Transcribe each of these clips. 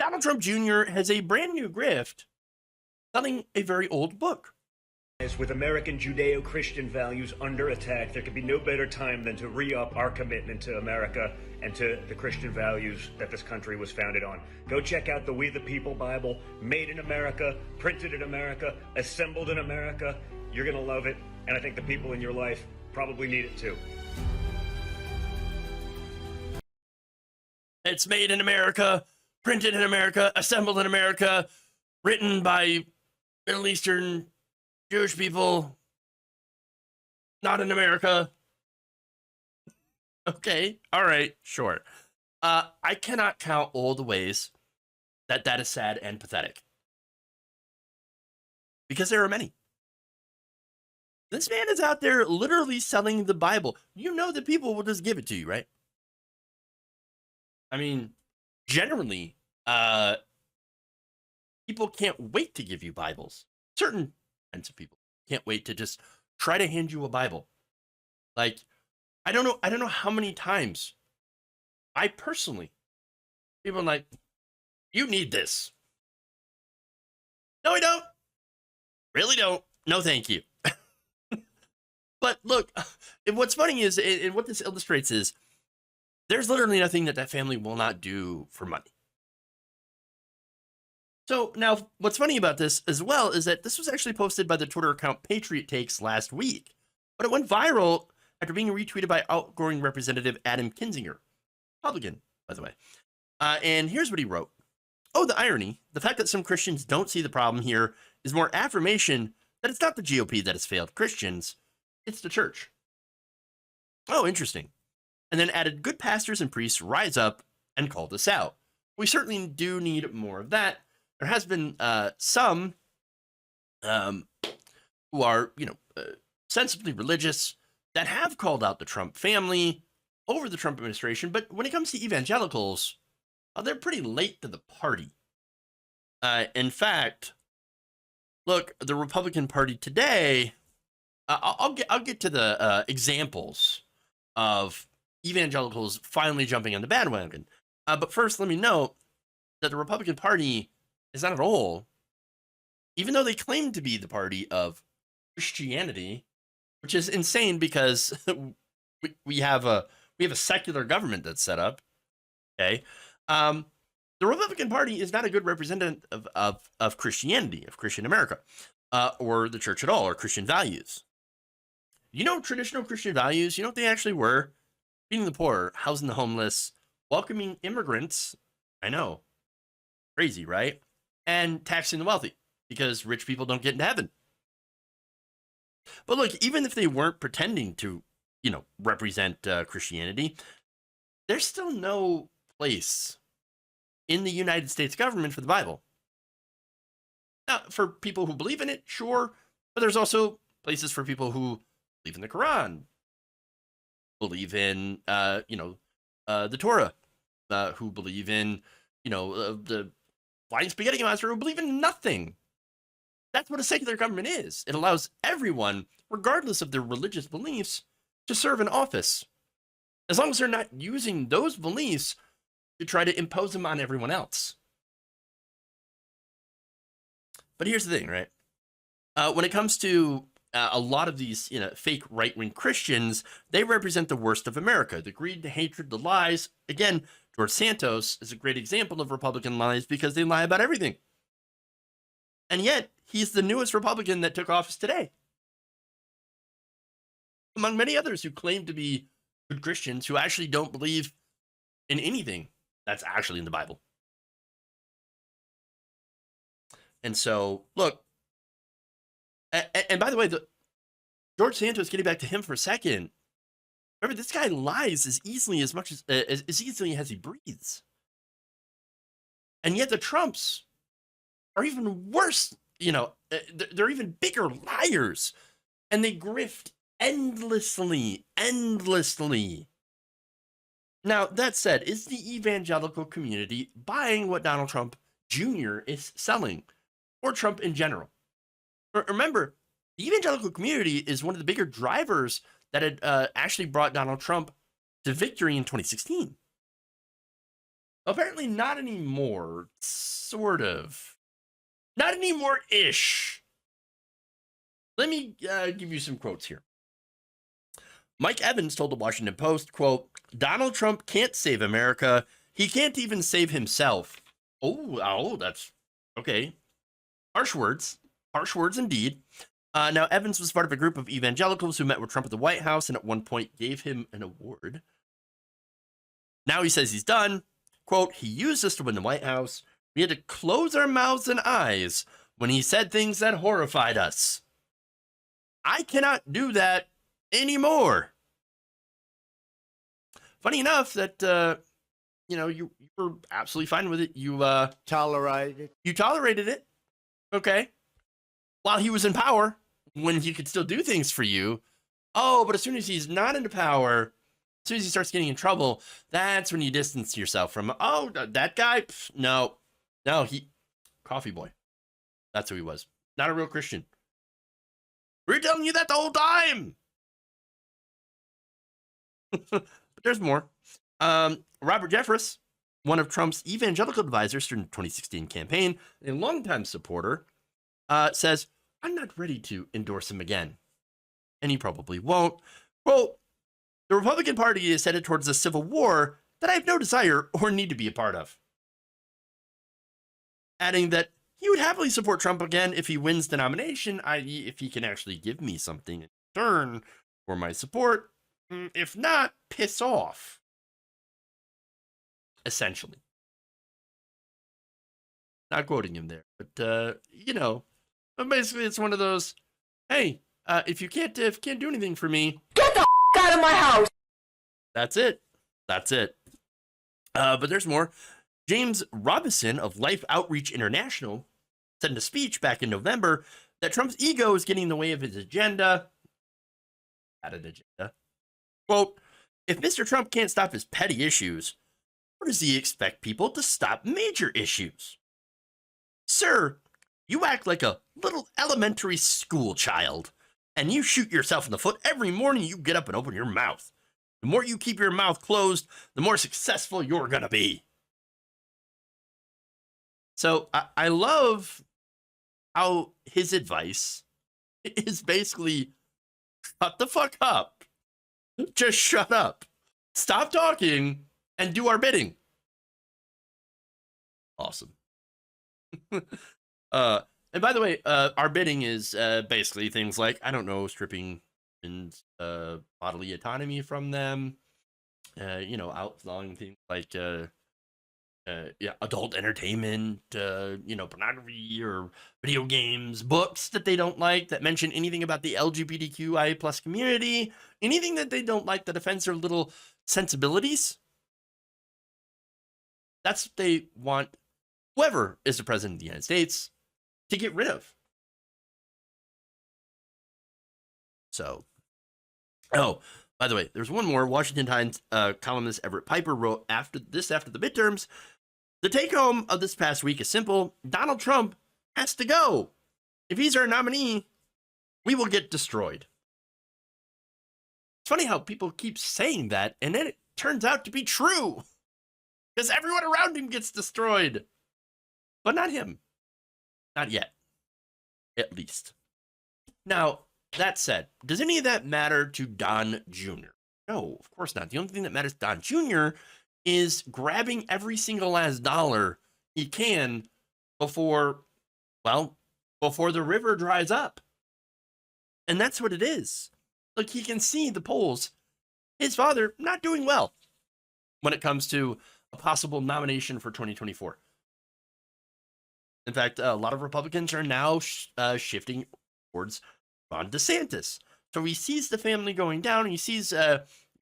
Donald Trump Jr. has a brand new grift selling a very old book. With American Judeo-Christian values under attack, there could be no better time than to re-up our commitment to America and to the Christian values that this country was founded on. Go check out the We the People Bible, made in America, printed in America, assembled in America. You're going to love it, and I think the people in your life probably need it too. It's made in America, printed in America, assembled in America, written by Middle Eastern Jewish people, not in America. Okay, all right, sure. I cannot count all the ways that is sad and pathetic. Because there are many. This man is out there literally selling the Bible. You know that people will just give it to you, right? I mean, generally, people can't wait to give you Bibles. Certain kinds of people can't wait to just try to hand you a Bible. Like, I don't know how many times I personally, people are like, you need this. No, I don't. Really don't. No, thank you. But look, what's funny is, and what this illustrates is, there's literally nothing that family will not do for money. So now, what's funny about this as well is that this was actually posted by the Twitter account Patriot Takes last week, but it went viral after being retweeted by outgoing Representative Adam Kinzinger, Republican, by the way. And here's what he wrote. Oh, the irony. The fact that some Christians don't see the problem here is more affirmation that it's not the GOP that has failed Christians, it's the church. Oh, interesting. And then added, good pastors and priests rise up and call this out. We certainly do need more of that. There has been some who are, sensibly religious that have called out the Trump family over the Trump administration. But when it comes to evangelicals, they're pretty late to the party. In fact, look, the Republican Party today, I'll get to the examples of evangelicals finally jumping on the bandwagon. But first, let me note that the Republican Party is not at all, even though they claim to be the party of Christianity, which is insane because we have a secular government that's set up. Okay, the Republican Party is not a good representative of Christianity, of Christian America, or the church at all, or Christian values. Traditional Christian values, what they actually were? Feeding the poor, housing the homeless, welcoming immigrants. I know. Crazy, right? And taxing the wealthy, because rich people don't get into heaven. But look, even if they weren't pretending to, represent Christianity, there's still no place in the United States government for the Bible. Now, for people who believe in it, sure, but there's also places for people who believe in the Quran, believe in, the Torah, who believe in, the flying spaghetti monster, who believe in nothing. That's what a secular government is. It allows everyone, regardless of their religious beliefs, to serve in office, as long as they're not using those beliefs to try to impose them on everyone else. But here's the thing, right? When it comes to a lot of these, fake right-wing Christians, they represent the worst of America. The greed, the hatred, the lies. Again, George Santos is a great example of Republican lies because they lie about everything. And yet, he's the newest Republican that took office today. Among many others who claim to be good Christians who actually don't believe in anything that's actually in the Bible. And so, look, and by the way, George Santos, getting back to him for a second, remember, this guy lies as easily as easily as he breathes. And yet the Trumps are even worse, they're even bigger liars. And they grift endlessly. Now, that said, is the evangelical community buying what Donald Trump Jr. is selling, or Trump in general? Remember, the evangelical community is one of the bigger drivers that had actually brought Donald Trump to victory in 2016. Apparently not anymore. Sort of. Not anymore-ish. Let me give you some quotes here. Mike Evans told the Washington Post, quote, Donald Trump can't save America. He can't even save himself. Oh, that's okay. Harsh words indeed. Now, Evans was part of a group of evangelicals who met with Trump at the White House and at one point gave him an award. Now he says he's done. Quote, he used us to win the White House. We had to close our mouths and eyes when he said things that horrified us. I cannot do that anymore. Funny enough that, you were absolutely fine with it. You Tolerated. You tolerated it. Okay. While he was in power, when he could still do things for you. Oh, but as soon as he's not into power, as soon as he starts getting in trouble, that's when you distance yourself from, oh, that guy? Pff, no, coffee boy. That's who he was. Not a real Christian. We're telling you that the whole time. But there's more. Robert Jeffress, one of Trump's evangelical advisors during the 2016 campaign, a longtime supporter, says, I'm not ready to endorse him again. And he probably won't. Quote, the Republican Party is headed towards a civil war that I have no desire or need to be a part of. Adding that he would happily support Trump again if he wins the nomination, i.e. if he can actually give me something in return for my support. If not, piss off. Essentially. Not quoting him there, but, but basically it's one of those, hey, if you can't do anything for me, Get the out of my house! That's it. But there's more. James Robison of Life Outreach International said in a speech back in November that Trump's ego is getting in the way of his agenda. Quote, if Mr. Trump can't stop his petty issues, how does he expect people to stop major issues? Sir, you act like a little elementary school child, and you shoot yourself in the foot every morning you get up and open your mouth. The more you keep your mouth closed, the more successful you're going to be. So I love how his advice is basically shut the fuck up. Just shut up. Stop talking and do our bidding. Awesome. And by the way, our bidding is basically things like, I don't know, stripping and bodily autonomy from them, outlawing things like adult entertainment, pornography or video games, books that they don't like that mention anything about the LGBTQIA plus community, anything that they don't like that offends their little sensibilities. That's what they want whoever is the president of the United States to get rid of. So, by the way, there's one more. Washington Times columnist Everett Piper wrote after the midterms, the take home of this past week is simple. Donald Trump has to go. If he's our nominee, we will get destroyed. It's funny how people keep saying that, and then it turns out to be true. Because everyone around him gets destroyed. But not him. Not yet. At least. Now, that said, does any of that matter to Don Jr.? No, of course not. The only thing that matters to Don Jr. is grabbing every single last dollar he can before the river dries up. And that's what it is. Look, he can see the polls. His father not doing well when it comes to a possible nomination for 2024. In fact, a lot of Republicans are now shifting towards Ron DeSantis. So he sees the family going down. He sees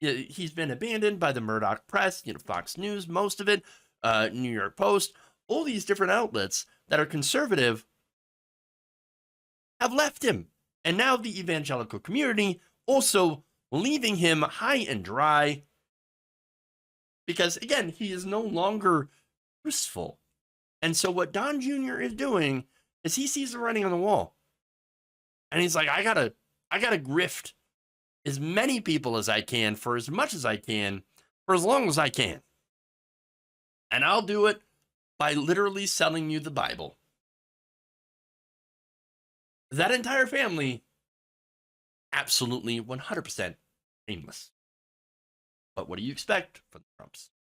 he's been abandoned by the Murdoch press, Fox News, most of it, New York Post, all these different outlets that are conservative have left him. And now the evangelical community also leaving him high and dry because, again, he is no longer useful. And so what Don Jr. is doing is he sees the writing on the wall. And he's like, I gotta grift as many people as I can for as much as I can for as long as I can. And I'll do it by literally selling you the Bible. That entire family, absolutely 100% aimless. But what do you expect from the Trumps?